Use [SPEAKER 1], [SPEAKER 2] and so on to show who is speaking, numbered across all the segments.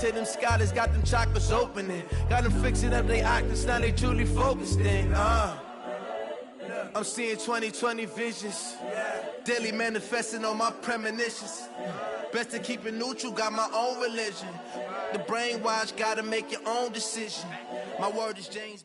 [SPEAKER 1] to them scholars, got them chakras opening. Got them fixing up they octaves, now they truly focused in. I'm seeing 2020 visions. Daily manifesting on my premonitions. Best to keep it neutral, got my own religion. The brainwash, gotta make your own decision. My word is James.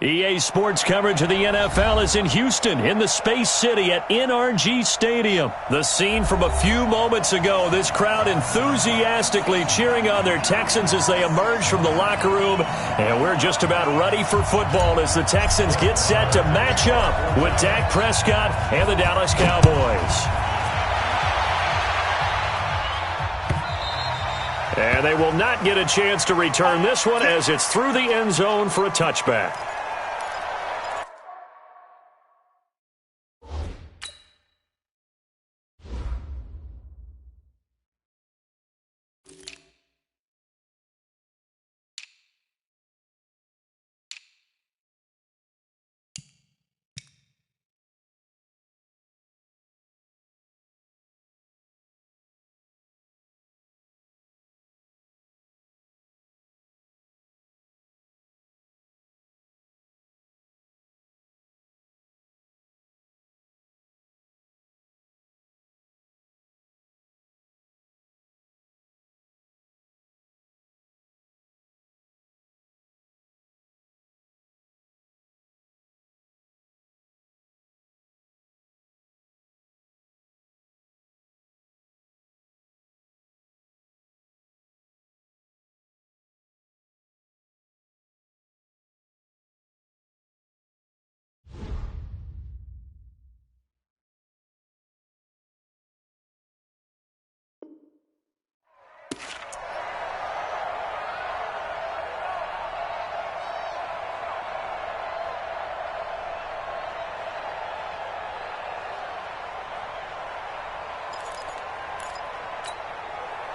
[SPEAKER 2] EA Sports coverage of the NFL is in Houston, in the Space City at NRG Stadium. The scene from a few moments ago, this crowd enthusiastically cheering on their Texans as they emerge from the locker room. And we're just about ready for football as the Texans get set to match up with Dak Prescott and the Dallas Cowboys. And they will not get a chance to return this one as it's through the end zone for a touchback.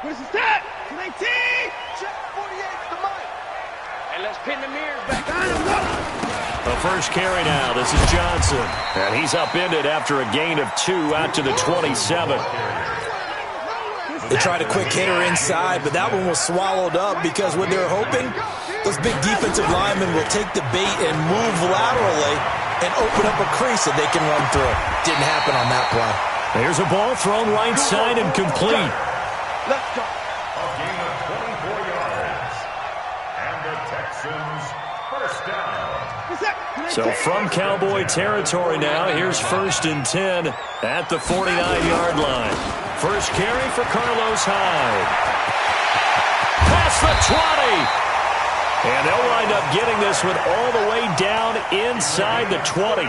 [SPEAKER 3] Where's the step? 19! Check 48 to Mike. And let's pin the mirrors back.
[SPEAKER 2] The first carry now. This is Johnson. And he's upended after a gain of 2 out to the 27.
[SPEAKER 4] They tried a quick hitter inside, but that one was swallowed up because what they're hoping, those big defensive linemen will take the bait and move laterally and open up a crease that they can run through. Didn't happen on that play.
[SPEAKER 2] There's a ball thrown right side and complete.
[SPEAKER 3] Let's go.
[SPEAKER 5] A gain of 24 yards. And the Texans first down.
[SPEAKER 2] So from Cowboy territory now, here's 1st and 10 at the 49-yard line. First carry for Carlos Hyde. Past the 20. And they'll wind up getting this one all the way down inside the 20.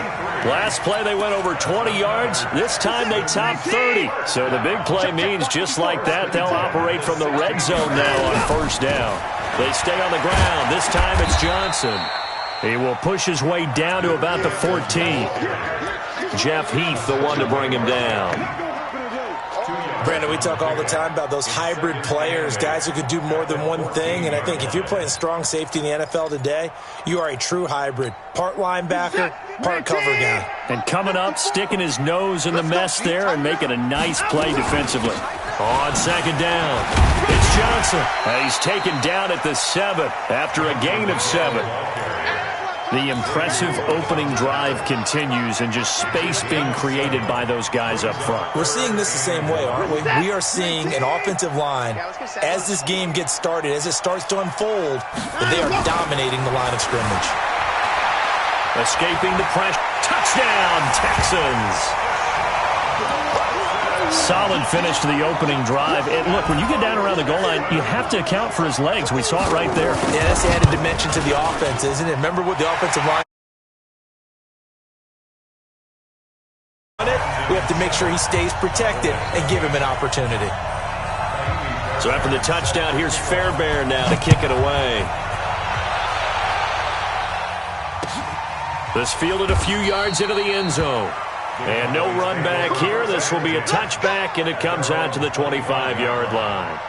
[SPEAKER 2] Last play they went over 20 yards. This time they topped 30. So the big play means just like that, they'll operate from the red zone now on first down. They stay on the ground. This time it's Johnson. He will push his way down to about the 14. Jeff Heath, the one to bring him down.
[SPEAKER 4] Brandon, we talk all the time about those hybrid players, guys who could do more than one thing, and I think if you're playing strong safety in the NFL today, you are a true hybrid. Part linebacker, part cover guy.
[SPEAKER 2] And coming up, sticking his nose in the mess there and making a nice play defensively. On second down, it's Johnson. And he's taken down at the 7 after a gain of 7. The impressive opening drive continues and just space being created by those guys up front.
[SPEAKER 4] We're seeing this the same way, aren't we? We are seeing an offensive line, as this game gets started, as it starts to unfold, that they are dominating the line of scrimmage.
[SPEAKER 2] Escaping the pressure. Touchdown, Texans! Solid finish to the opening drive. And look, when you get down around the goal line, you have to account for his legs. We saw it right there.
[SPEAKER 4] Yeah, that's the added dimension to the offense, isn't it? Remember what the offensive line... We have to make sure he stays protected and give him an opportunity.
[SPEAKER 2] So after the touchdown, here's Fairbairn now to kick it away. This fielded a few yards into the end zone. And no run back here. This will be a touchback, and it comes out to the 25-yard line.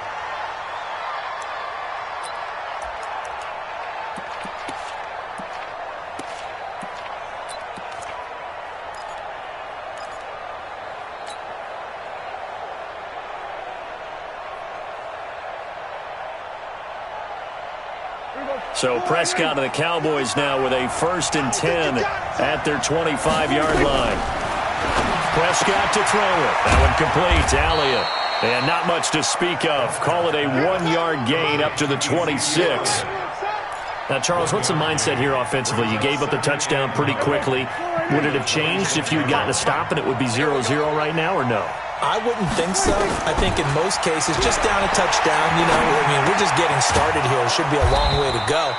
[SPEAKER 2] So Prescott and the Cowboys now with a 1st and 10 at their 25-yard line. Prescott to throw it. That one complete. Elliott. And not much to speak of. Call it a 1-yard gain up to the 26. Now, Charles, what's the mindset here offensively? You gave up the touchdown pretty quickly. Would it have changed if you had gotten a stop and it would be 0-0 right now, or no?
[SPEAKER 4] I wouldn't think so. I think in most cases, just down a touchdown, we're just getting started here. It should be a long way to go.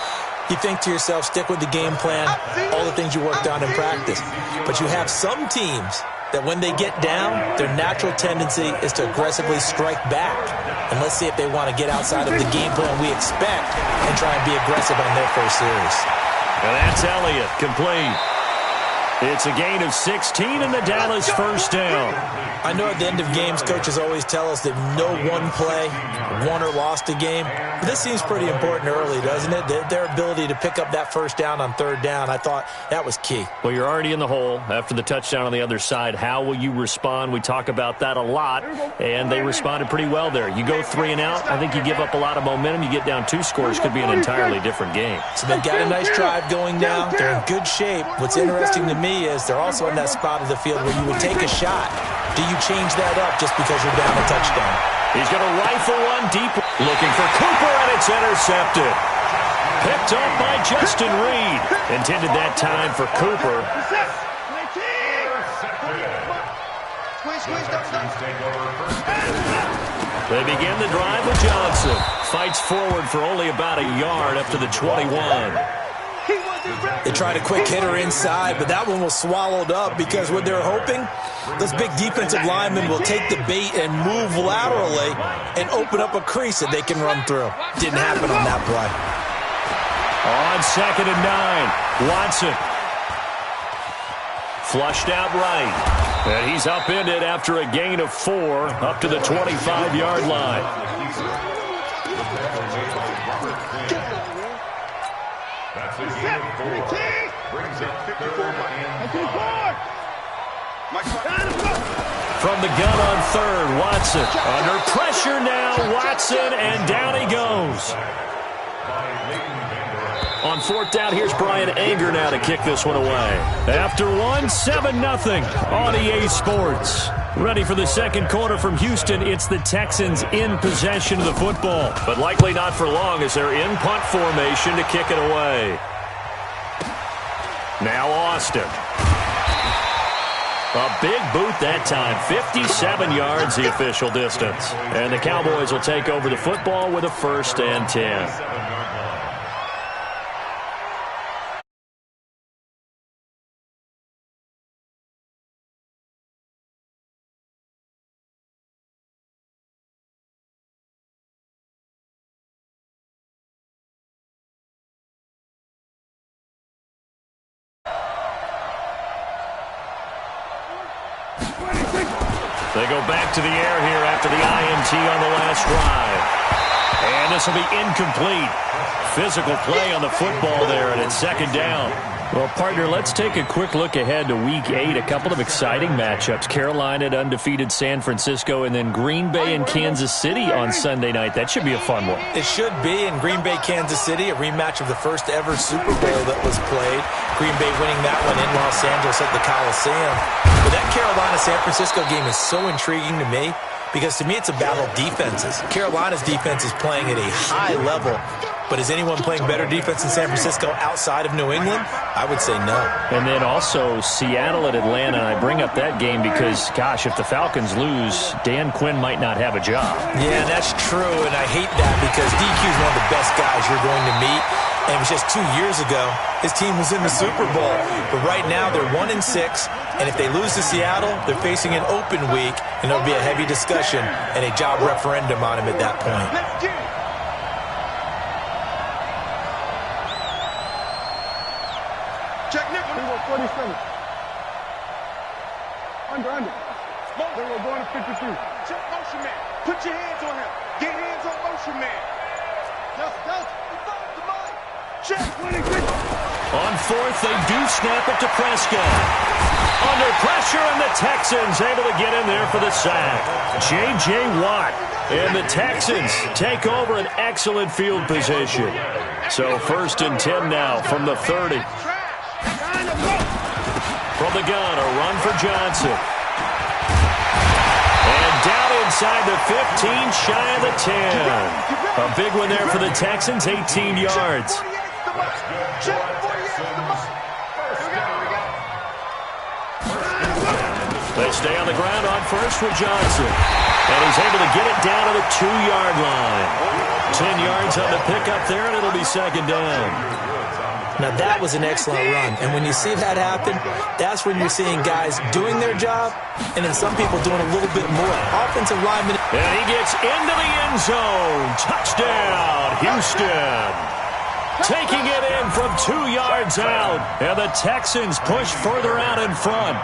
[SPEAKER 4] You think to yourself, stick with the game plan, all the things you worked on in practice. But you have some teams that when they get down, their natural tendency is to aggressively strike back. And let's see if they want to get outside of the game plan we expect and try and be aggressive on their first series.
[SPEAKER 2] And that's Elliott, complete. It's a gain of 16 and the Dallas first down.
[SPEAKER 4] I know at the end of games, coaches always tell us that no one play won or lost a game. But this seems pretty important early, doesn't it? Their ability to pick up that first down on 3rd down, I thought that was key.
[SPEAKER 2] Well, you're already in the hole after the touchdown on the other side. How will you respond? We talk about that a lot, and they responded pretty well there. You go 3 and out, I think you give up a lot of momentum. You get down 2 scores, could be an entirely different game.
[SPEAKER 4] So they've got a nice drive going now. They're in good shape. What's interesting to me is they're also in that spot of the field where you would take a shot. Do you change that up just because you're down a touchdown?
[SPEAKER 2] He's going to rifle one deep. Looking for Cooper, and it's intercepted. Picked up by Justin Reed. Intended that time for Cooper. They begin the drive with Johnson. Fights forward for only about a yard up to the 21.
[SPEAKER 4] They tried a quick hitter inside, but that one was swallowed up because what they're hoping, those big defensive linemen will take the bait and move laterally and open up a crease that they can run through. Didn't happen on that play.
[SPEAKER 2] On 2nd and 9, Watson. Flushed out right. And he's upended after a gain of 4 up to the 25-yard line.
[SPEAKER 5] That's a gain of 4. Brings up 54.
[SPEAKER 2] From the gun on 3rd, Watson. Under pressure now, Watson, and down he goes. On 4th down, here's Brian Anger now to kick this one away. After 1, 7-0 on EA Sports. Ready for the second quarter from Houston. It's the Texans in possession of the football, but likely not for long as they're in punt formation to kick it away. Now Austin. A big boot that time. 57 yards the official distance. And the Cowboys will take over the football with a 1st and 10. They go back to the air here after the INT on the last drive. And this will be incomplete. Physical play on the football there, and it's 2nd down. Well, partner, let's take a quick look ahead to Week 8. A couple of exciting matchups. Carolina at undefeated San Francisco, and then Green Bay and Kansas City on Sunday night. That should be a fun one.
[SPEAKER 4] It should be. In Green Bay, Kansas City, a rematch of the first ever Super Bowl that was played. Green Bay winning that one in Los Angeles at the Coliseum. But that Carolina-San Francisco game is so intriguing to me because to me it's a battle of defenses. Carolina's defense is playing at a high level. But is anyone playing better defense in San Francisco outside of New England? I would say no.
[SPEAKER 2] And then also Seattle at Atlanta. And I bring up that game because, gosh, if the Falcons lose, Dan Quinn might not have a job.
[SPEAKER 4] Yeah, that's true. And I hate that because DQ is one of the best guys you're going to meet. And it was just 2 years ago, his team was in the Super Bowl. But right now, they're 1-6. And if they lose to Seattle, they're facing an open week. And there'll be a heavy discussion and a job referendum on him at that point.
[SPEAKER 3] Check nickel. 47. Under. Smoke. They were going to 53. Check motion man. Put your hands on him. Get hands on motion man. Just. Check. 26.
[SPEAKER 2] On 4th, they do snap it to Prescott. Under pressure, and the Texans able to get in there for the sack. J.J. Watt And the Texans take over an excellent field position. So 1st and 10 now from the 30. From the gun, a run for Johnson. And down inside the 15, shy of the 10. A big one there for the Texans, 18 yards. They stay on the ground on first with Johnson. And he's able to get it down to the 2-yard line. 10 yards on the pickup there, and it'll be 2nd down.
[SPEAKER 4] Now, that was an excellent run. And when you see that happen, that's when you're seeing guys doing their job and then some people doing a little bit more. Offensive lineman.
[SPEAKER 2] And he gets into the end zone. Touchdown, Houston. Taking it in from 2 yards out. And the Texans push further out in front.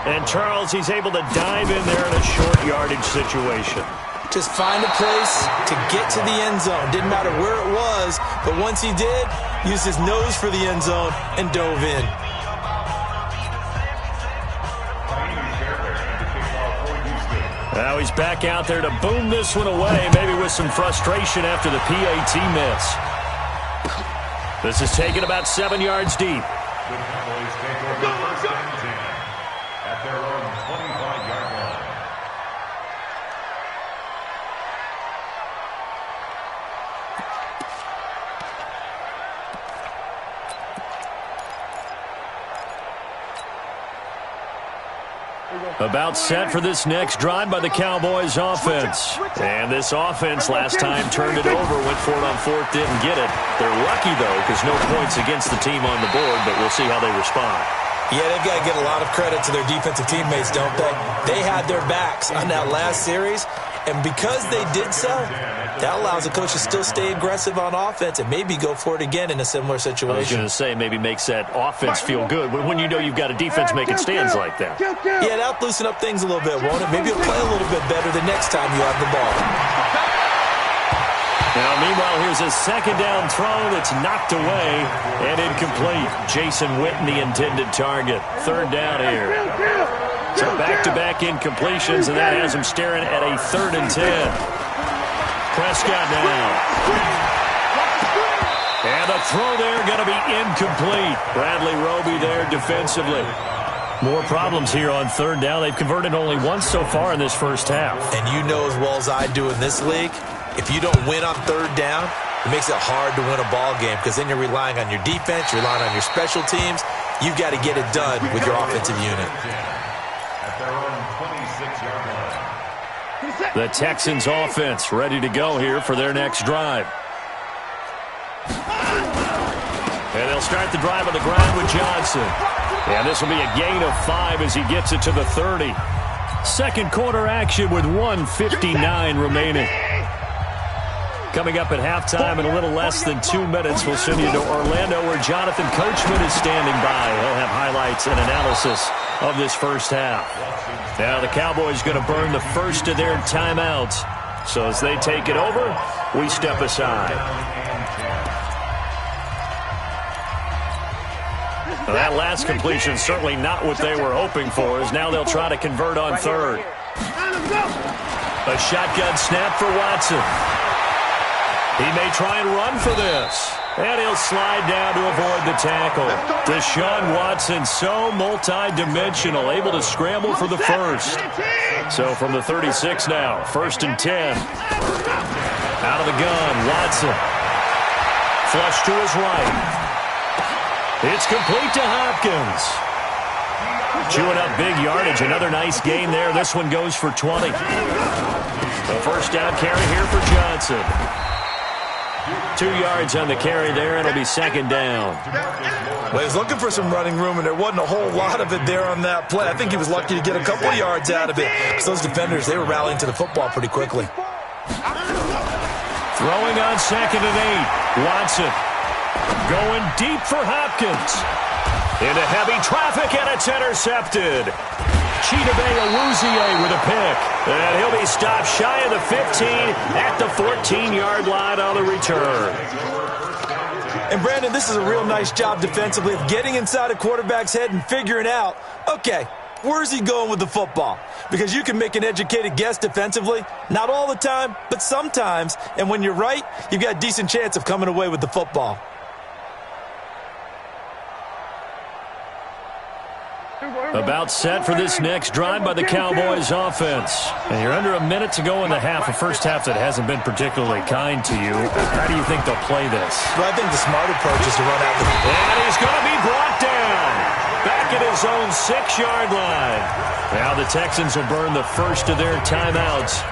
[SPEAKER 2] And Charles, he's able to dive in there in a short yardage situation.
[SPEAKER 4] Just find a place to get to the end zone. Didn't matter where it was, but once he did, used his nose for the end zone and dove in.
[SPEAKER 2] Now he's back out there to boom this one away, maybe with some frustration after the PAT miss. This is taken about 7 yards deep.
[SPEAKER 5] The Cowboys take over 1st and 10 at their own 25-yard line.
[SPEAKER 2] About set for this next drive by the Cowboys offense. And this offense last time turned it over, went for it on 4th, didn't get it. They're lucky, though, because no points against the team on the board, but we'll see how they respond.
[SPEAKER 4] Yeah, they've got to get a lot of credit to their defensive teammates, don't they? They had their backs on that last series, and because they did so, that allows the coach to still stay aggressive on offense and maybe go for it again in a similar situation.
[SPEAKER 2] I was going to say maybe makes that offense feel good, but when you know you've got a defense making stands like that.
[SPEAKER 4] Yeah, that'll loosen up things a little bit, won't it? Maybe you'll play a little bit better the next time you have the ball.
[SPEAKER 2] Now, meanwhile, here's a 2nd down throw that's knocked away and incomplete. Jason Witten, the intended target. 3rd down here. So back-to-back incompletions, and that has him staring at a 3rd and 10. Prescott now. And the throw there going to be incomplete. Bradley Roby there defensively. More problems here on 3rd down. They've converted only once so far in this first half.
[SPEAKER 4] And you know as well as I do in this league, if you don't win on 3rd down, it makes it hard to win a ball game because then you're relying on your defense, you're relying on your special teams. You've got to get it done with your offensive unit.
[SPEAKER 5] At their own 26-yard line.
[SPEAKER 2] The Texans offense ready to go here for their next drive. And they'll start the drive on the ground with Johnson. And this will be a gain of 5 as he gets it to the 30. 2nd quarter action with 1:59 remaining. Coming up at halftime in a little less than 2 minutes, we'll send you to Orlando where Jonathan Coachman is standing by. He'll have highlights and analysis of this first half. Now the Cowboys going to burn the first of their timeouts. So as they take it over, we step aside. Now that last completion certainly not what they were hoping for, as now they'll try to convert on 3rd. A shotgun snap for Watson. He may try and run for this. And he'll slide down to avoid the tackle. Deshaun Watson, so multi-dimensional, able to scramble for the first. So from the 36 now, 1st and 10. Out of the gun, Watson. Flush to his right. It's complete to Hopkins. Chewing up big yardage. Another nice gain there. This one goes for 20. The 1st down carry here for Johnson. 2 yards on the carry there. It'll be 2nd down.
[SPEAKER 4] Well, he was looking for some running room, and there wasn't a whole lot of it there on that play. I think he was lucky to get a couple of yards out of it. Because those defenders, they were rallying to the football pretty quickly.
[SPEAKER 2] Throwing on 2nd and 8. Watson going deep for Hopkins. Into heavy traffic, and it's intercepted. Chidobe Awuzie with a pick. And he'll be stopped shy of the 15 at the 14-yard line on the return.
[SPEAKER 4] And, Brandon, this is a real nice job defensively of getting inside a quarterback's head and figuring out, okay, Where's he going with the football? Because you can make an educated guess defensively. Not all the time, but sometimes. And when you're right, you've got a decent chance of coming away with the football.
[SPEAKER 2] About set for this next drive by the Cowboys offense. And you're under a minute to go in the half, a first half that hasn't been particularly kind to you. How do you think they'll play this?
[SPEAKER 4] Well, I think the smart approach is to run out the...
[SPEAKER 2] And he's going to be brought down. Back at his own 6-yard line. Now the Texans will burn the first of their timeouts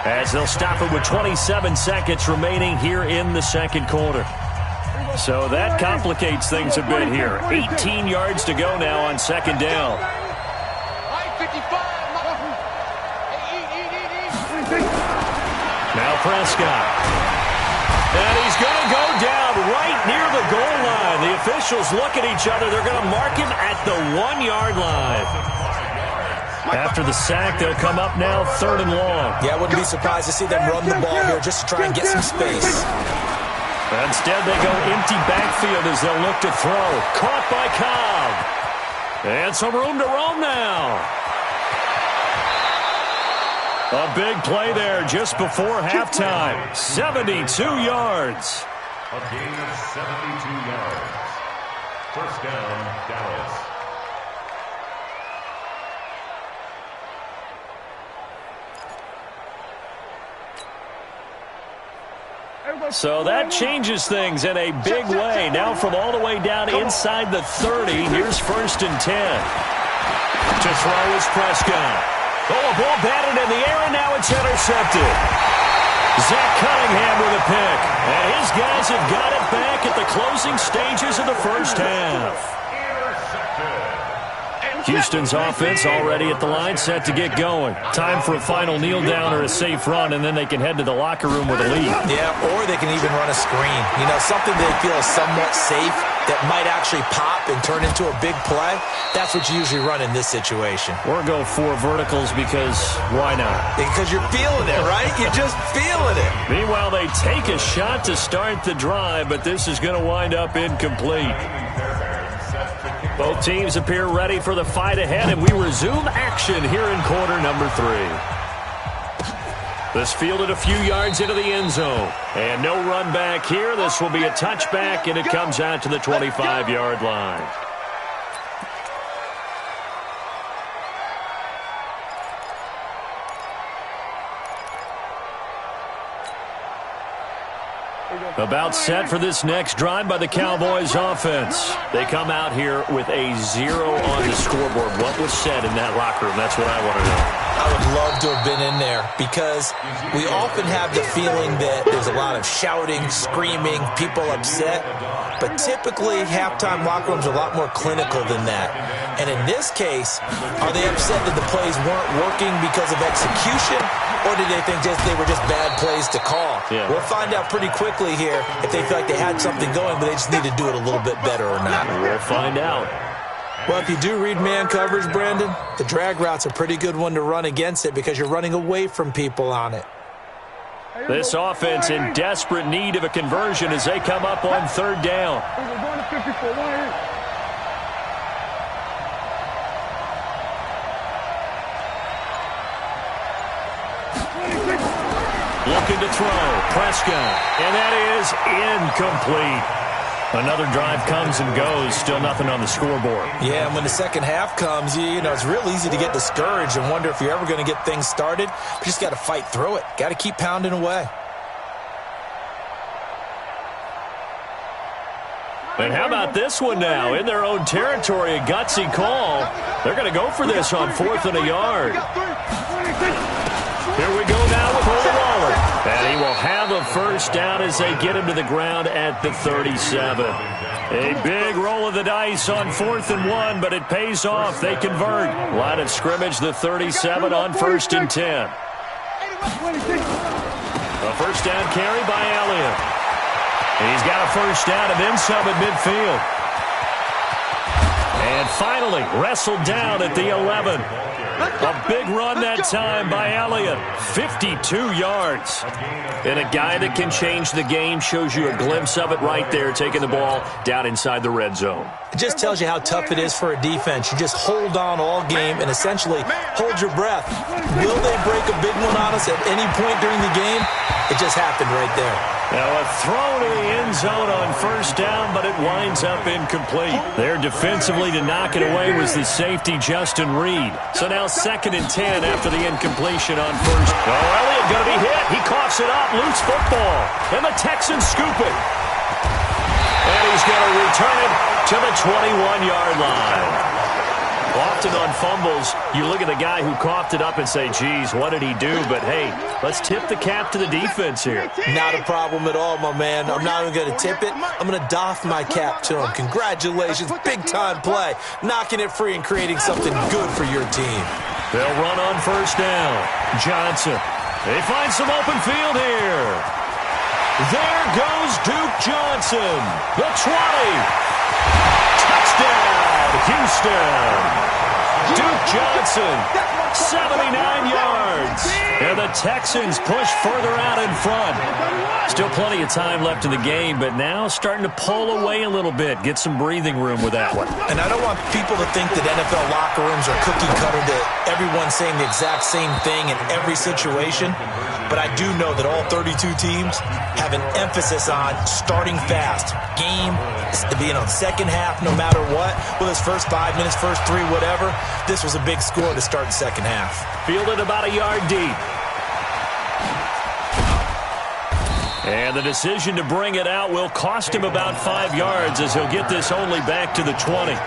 [SPEAKER 2] as they'll stop it with 27 seconds remaining here in the second quarter. So that complicates things a bit here. 18 yards to go now on second down. Now Prescott. And he's going to go down right near the goal line. The officials look at each other. They're going to mark him at the 1-yard line. After the sack, they'll come up now 3rd and long.
[SPEAKER 4] Yeah, I wouldn't be surprised to see them run the ball here just to try and get some space.
[SPEAKER 2] Instead, they go empty backfield as they'll look to throw. Caught by Cobb. And some room to roam now. A big play there just before halftime. 72 yards.
[SPEAKER 5] A gain of 72 yards. First down, Dallas.
[SPEAKER 2] So that changes things in a big way. Now from all the way down inside the 30, here's 1st and 10. To throw is Prescott. Oh, a ball batted in the air, and now it's intercepted. Zach Cunningham with a pick. And his guys have got it back at the closing stages of the first half. Houston's offense already at the line, set to get going. Time for a final kneel down or a safe run, and then they can head to the locker room with a lead.
[SPEAKER 4] Yeah, or they can even run a screen. You know, something they feel is somewhat safe that might actually pop and turn into a big play. That's what you usually run in this situation.
[SPEAKER 2] Or go 4 verticals because why not?
[SPEAKER 4] Because you're feeling it, right? You're just feeling it.
[SPEAKER 2] Meanwhile, they take a shot to start the drive, but this is going to wind up incomplete. Both teams appear ready for the fight ahead, and we resume action here in quarter number 3. This fielded a few yards into the end zone. And no run back here. This will be a touchback, and it comes out to the 25-yard line. About set for this next drive by the Cowboys offense. They come out here with a 0 on the scoreboard. What was said in that locker room? That's what I want to know.
[SPEAKER 4] I would love to have been in there because we often have the feeling that there's a lot of shouting, screaming, people upset. But typically, halftime locker rooms are a lot more clinical than that. And in this case, are they upset that the plays weren't working because of execution? Or did they think they were just bad plays to call?
[SPEAKER 2] Yeah.
[SPEAKER 4] We'll find out pretty quickly here if they feel like they had something going, but they just need to do it a little bit better or not.
[SPEAKER 2] We'll find out.
[SPEAKER 4] Well, if you do read man coverage, Brandon, the drag route's a pretty good one to run against it because you're running away from people on it.
[SPEAKER 2] This offense in desperate need of a conversion as they come up on 3rd down. Looking to throw, Prescott, and that is incomplete. Another drive comes and goes, still nothing on the scoreboard.
[SPEAKER 4] Yeah, and when the second half comes, you know, it's real easy to get discouraged and wonder if you're ever going to get things started. You just got to fight through it. Got to keep pounding away.
[SPEAKER 2] And how about this one now? In their own territory, a gutsy call. They're going to go for this on 4th and a yard. Here we go now with Waller. And he will have a first down as they get him to the ground at the 37. A big roll of the dice on 4th and 1, but it pays off. They convert. Line of scrimmage, the 37 on 1st and 10. A first down carry by Elliott. He's got a first down and then some at midfield. And finally, wrestled down at the 11. A big run that time by Elliott. 52 yards. And a guy that can change the game, shows you a glimpse of it right there, taking the ball down inside the red zone.
[SPEAKER 4] It just tells you how tough it is for a defense. You just hold on all game and essentially hold your breath. Will they break a big one on us at any point during the game? It just happened right there.
[SPEAKER 2] Now a throw to the end zone on first down, but it winds up incomplete. There defensively to knock it away was the safety, Justin Reed. So now 2nd and 10 after the incompletion on first. Oh, Elliott going to be hit. He coughs it up. Loose football. And the Texans scoop it. And he's going to return it to the 21-yard line. Often on fumbles, you look at the guy who coughed it up and say, geez, what did he do? But, hey, let's tip the cap to the defense here.
[SPEAKER 4] Not a problem at all, my man. I'm not even going to tip it. I'm going to doff my cap to him. Congratulations. Big-time play. Knocking it free and creating something good for your team.
[SPEAKER 2] They'll run on first down. Johnson. They find some open field here. There goes Duke Johnson. The 20. Touchdown, Houston. Duke Johnson, 79 yards. And the Texans push further out in front. Still plenty of time left in the game, but now starting to pull away a little bit. Get some breathing room with that one.
[SPEAKER 4] And I don't want people to think that NFL locker rooms are cookie cutter, that everyone's saying the exact same thing in every situation. But I do know that all 32 teams have an emphasis on starting fast. Game, second half, no matter what. Well, it's first 5 minutes, first 3, whatever. This was a big score to start the second half.
[SPEAKER 2] Fielded about a yard deep. And the decision to bring it out will cost him about 5 yards as he'll get this only back to the 20.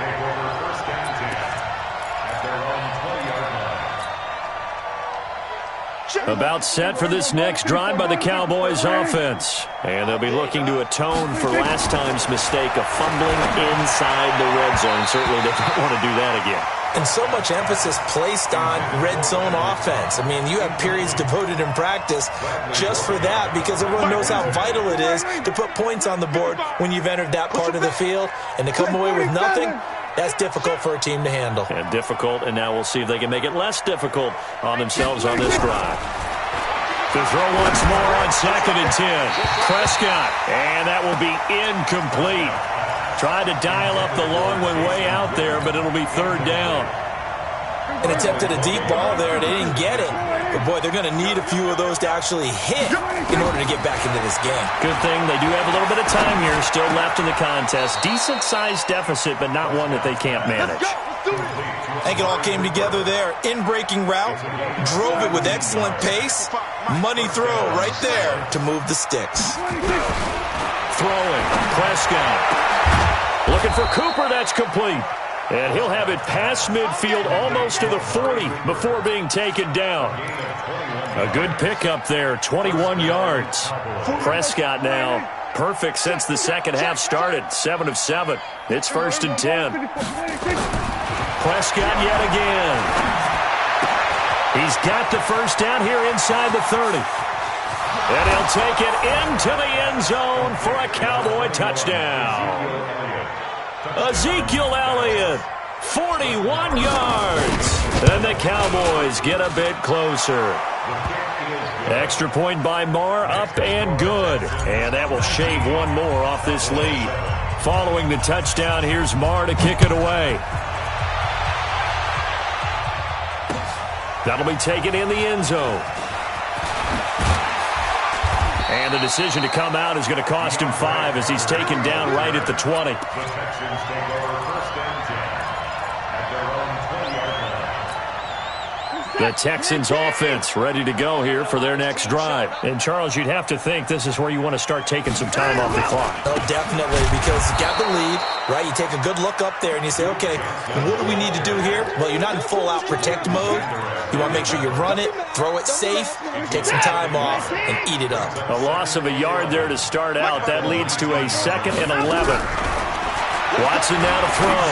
[SPEAKER 2] About set for this next drive by the Cowboys offense. And they'll be looking to atone for last time's mistake of fumbling inside the red zone. Certainly they don't want to do that again.
[SPEAKER 4] And so much emphasis placed on red zone offense. I mean, you have periods devoted in practice just for that because everyone knows how vital it is to put points on the board when you've entered that part of the field. And to come away with nothing, that's difficult for a team to handle.
[SPEAKER 2] And difficult, and now we'll see if they can make it less difficult on themselves on this drive. To throw once more on 2nd and 10. Prescott, and that will be incomplete. Tried to dial up the long one way out there, but it'll be 3rd down.
[SPEAKER 4] And attempted a deep ball there. They didn't get it. But, boy, they're going to need a few of those to actually hit in order to get back into this game.
[SPEAKER 2] Good thing they do have a little bit of time here still left in the contest. Decent-sized deficit, but not one that they can't manage.
[SPEAKER 4] I think it all came together there. In-breaking route, drove it with excellent pace. Money throw right there to move the sticks.
[SPEAKER 2] Throwing, Prescott. Looking for Cooper, that's complete. And he'll have it past midfield almost to the 40 before being taken down. A good pickup there, 21 yards. Prescott now perfect since the second half started, 7 of 7. It's 1st and 10. Prescott yet again. He's got the first down here inside the 30. And he'll take it into the end zone for a Cowboy touchdown. Ezekiel Elliott, 41 yards. And the Cowboys get a bit closer. Extra point by Marr, up and good. And that will shave one more off this lead. Following the touchdown, here's Marr to kick it away. That'll be taken in the end zone. And the decision to come out is going to cost him 5 as he's taken down right at the 20. The Texans offense ready to go here for their next drive. And, Charles, you'd have to think this is where you want to start taking some time off the clock.
[SPEAKER 4] Oh, definitely, because you got the lead, right? You take a good look up there and you say, okay, what do we need to do here? Well, you're not in full-out protect mode. You want to make sure you run it, throw it safe, take some time off, and eat it up.
[SPEAKER 2] A loss of a yard there to start out. That leads to a 2nd and 11. Watson now to throw.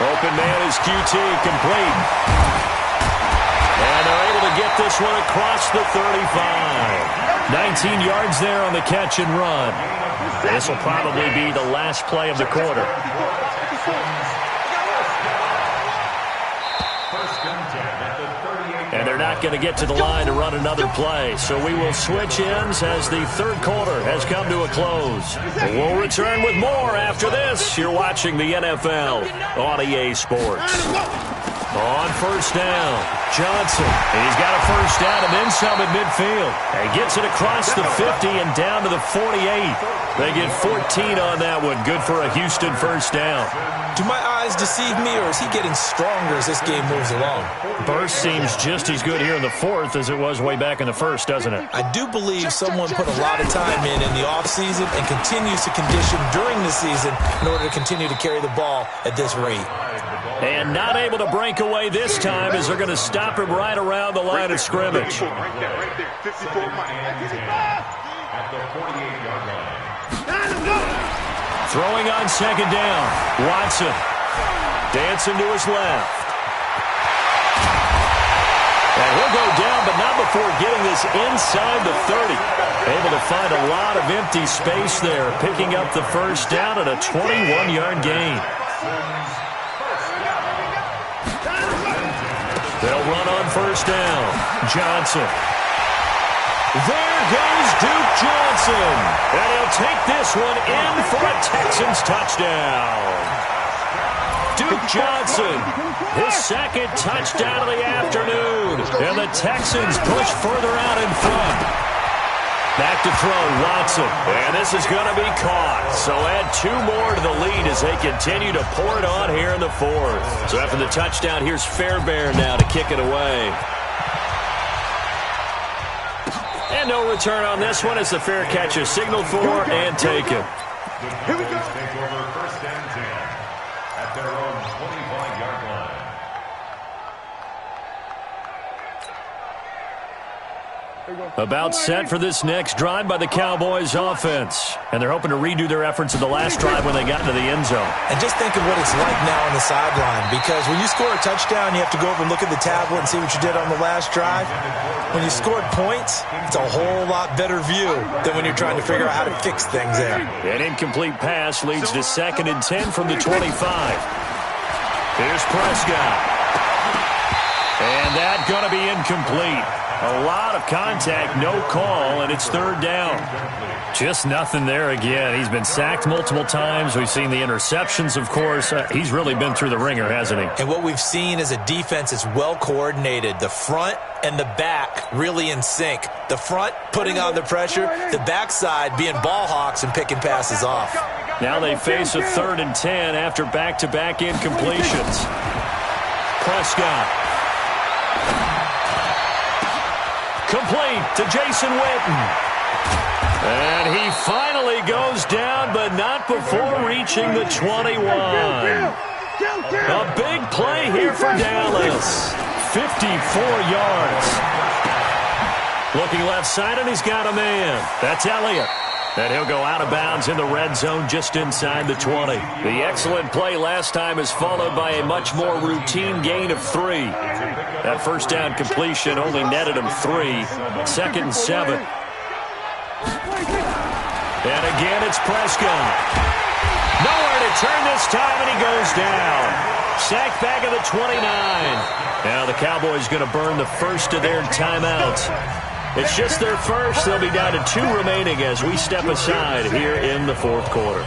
[SPEAKER 2] Open man is QT, complete. And they're able to get this one across the 35. 19 yards there on the catch and run. This will probably be the last play of the quarter. not going to get to the line to run another play. So we will switch ends as the third quarter has come to a close. We'll return with more after this. You're watching the NFL on EA Sports. On first down, Johnson. And he's got a first down and then some at midfield. And gets it across the 50 and down to the 48. They get 14 on that one. Good for a Houston first down.
[SPEAKER 4] Do my eyes deceive me, or is he getting stronger as this game moves along?
[SPEAKER 2] Burst seems just as good here in the fourth as it was way back in the first, doesn't it?
[SPEAKER 4] I do believe someone put a lot of time in the offseason and continues to condition during the season in order to continue to carry the ball at this rate.
[SPEAKER 2] And not able to break away this time as they're going to stop him right around the line of scrimmage.
[SPEAKER 3] Right there. 54
[SPEAKER 5] at the 48-yard line.
[SPEAKER 2] Throwing on second down, Watson. Dancing to his left. And he'll go down, but not before getting this inside the 30. Able to find a lot of empty space there, picking up the first down and a 21-yard gain. They'll run on first down. Johnson. There goes Duke Johnson. And he'll take this one in for a Texans touchdown. Duke Johnson, his second touchdown of the afternoon. And the Texans push further out in front. Back to throw, Watson. And this is going to be caught. So add 2 more to the lead as they continue to pour it on here in the fourth. So after the touchdown, here's Fairbairn now to kick it away. And no return on this one as the fair catch is signaled for and taken.
[SPEAKER 5] The Cowboys take over first and 10 at their own 25-yard line.
[SPEAKER 2] About set for this next drive by the Cowboys offense. And they're hoping to redo their efforts in the last drive when they got into the end zone.
[SPEAKER 4] And just think of what it's like now on the sideline, because when you score a touchdown, you have to go over and look at the tablet and see what you did on the last drive. When you scored points, it's a whole lot better view than when you're trying to figure out how to fix things there.
[SPEAKER 2] An incomplete pass leads to 2nd and 10 from the 25. Here's Prescott. And that's going to be incomplete. A lot of contact, no call, and it's 3rd down. Just nothing there again. He's been sacked multiple times. We've seen the interceptions, of course. He's really been through the ringer, hasn't he?
[SPEAKER 4] And what we've seen is a defense is well coordinated. The front and the back really in sync. The front putting on the pressure, the backside being ball hawks and picking passes off.
[SPEAKER 2] Now they face a 3rd and 10 after back-to-back incompletions. Prescott. Complete to Jason Witten. And he finally goes down, but not before reaching the 21. A big play here for Dallas. 54 yards. Looking left side, and he's got a man. That's Elliott. And he'll go out of bounds in the red zone just inside the 20. The excellent play last time is followed by a much more routine gain of 3. That first down completion only netted him 3. 2nd and 7. And again, it's Prescott. Nowhere to turn this time, and he goes down. Sacked back at the 29. Now the Cowboys going to burn the first of their timeouts. It's just their first. They'll be down to 2 remaining as we step aside here in the 4th quarter.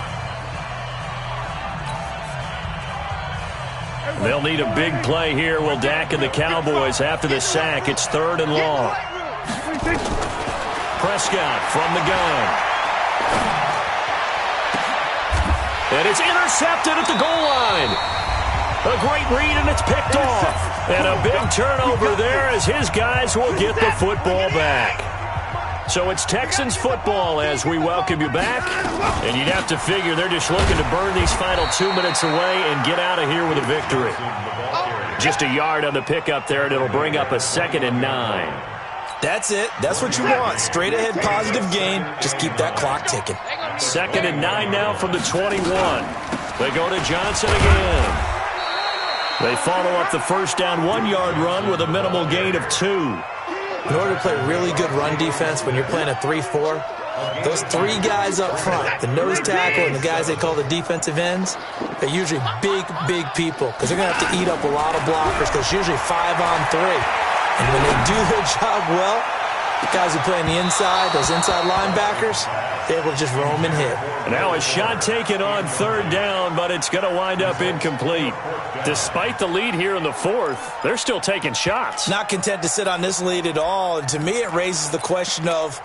[SPEAKER 2] They'll need a big play here, will Dak and the Cowboys after the sack. It's 3rd and long. Prescott from the gun. And it's intercepted at the goal line. A great read, and it's picked off. And a big turnover there as his guys will get the football back. So it's Texans football as we welcome you back. And you'd have to figure they're just looking to burn these final 2 minutes away and get out of here with a victory. Just a yard on the pickup there, and it'll bring up a 2nd and 9.
[SPEAKER 4] That's it. That's what you want. Straight ahead positive gain. Just keep that clock ticking.
[SPEAKER 2] 2nd and 9 now from the 21. They go to Johnson again. They follow up the first down 1-yard run with a minimal gain of 2.
[SPEAKER 4] In order to play really good run defense when you're playing a 3-4, those 3 guys up front, the nose tackle and the guys they call the defensive ends, they're usually big, big people because they're going to have to eat up a lot of blockers because it's usually 5 on 3. And when they do their job well, the guys who play on the inside, those inside linebackers, they're able to just roam and hit.
[SPEAKER 2] And now a shot taken on third down, but it's going to wind up incomplete. Despite the lead here in the fourth, they're still taking shots.
[SPEAKER 4] Not content to sit on this lead at all. And to me, it raises the question of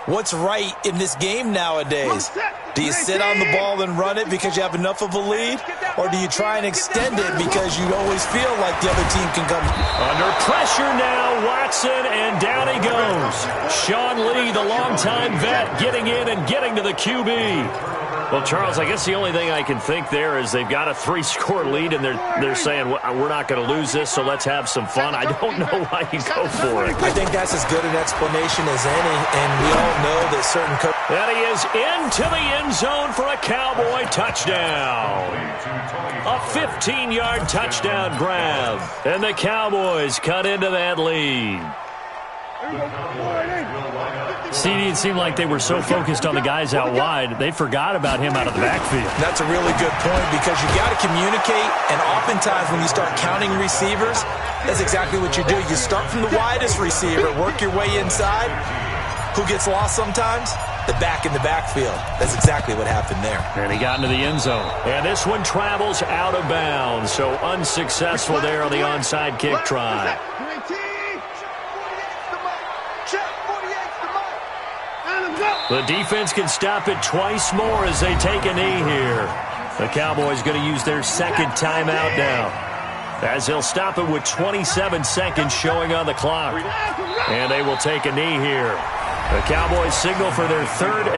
[SPEAKER 4] what's right in this game nowadays. Do you sit on the ball and run it because you have enough of a lead? Or do you try and extend it because you always feel like the other team can come?
[SPEAKER 2] Under pressure now, Watson, and down he goes. Sean Lee, the longtime vet, getting in and getting to the QB. Well, Charles, I guess the only thing I can think there is they've got a 3-score lead, and they're saying, we're not going to lose this, so let's have some fun. I don't know why you go for it.
[SPEAKER 4] I think that's as good an explanation as any, and we all know that certain coaches...
[SPEAKER 2] And he is into the end zone for a Cowboy touchdown. A 15-yard touchdown grab. And the Cowboys cut into that lead. CD, it seemed like they were so focused on the guys out wide, they forgot about him out of the backfield.
[SPEAKER 4] That's a really good point because you got to communicate, and oftentimes when you start counting receivers, that's exactly what you do. You start from the widest receiver, work your way inside. Who gets lost sometimes? The back in the backfield. That's exactly what happened there.
[SPEAKER 2] And he got into the end zone. And this one travels out of bounds, so unsuccessful there on the onside kick try. The defense can stop it twice more as they take a knee here. The Cowboys going to use their second timeout now, as they'll stop it with 27 seconds showing on the clock. And they will take a knee here. The Cowboys signal for their third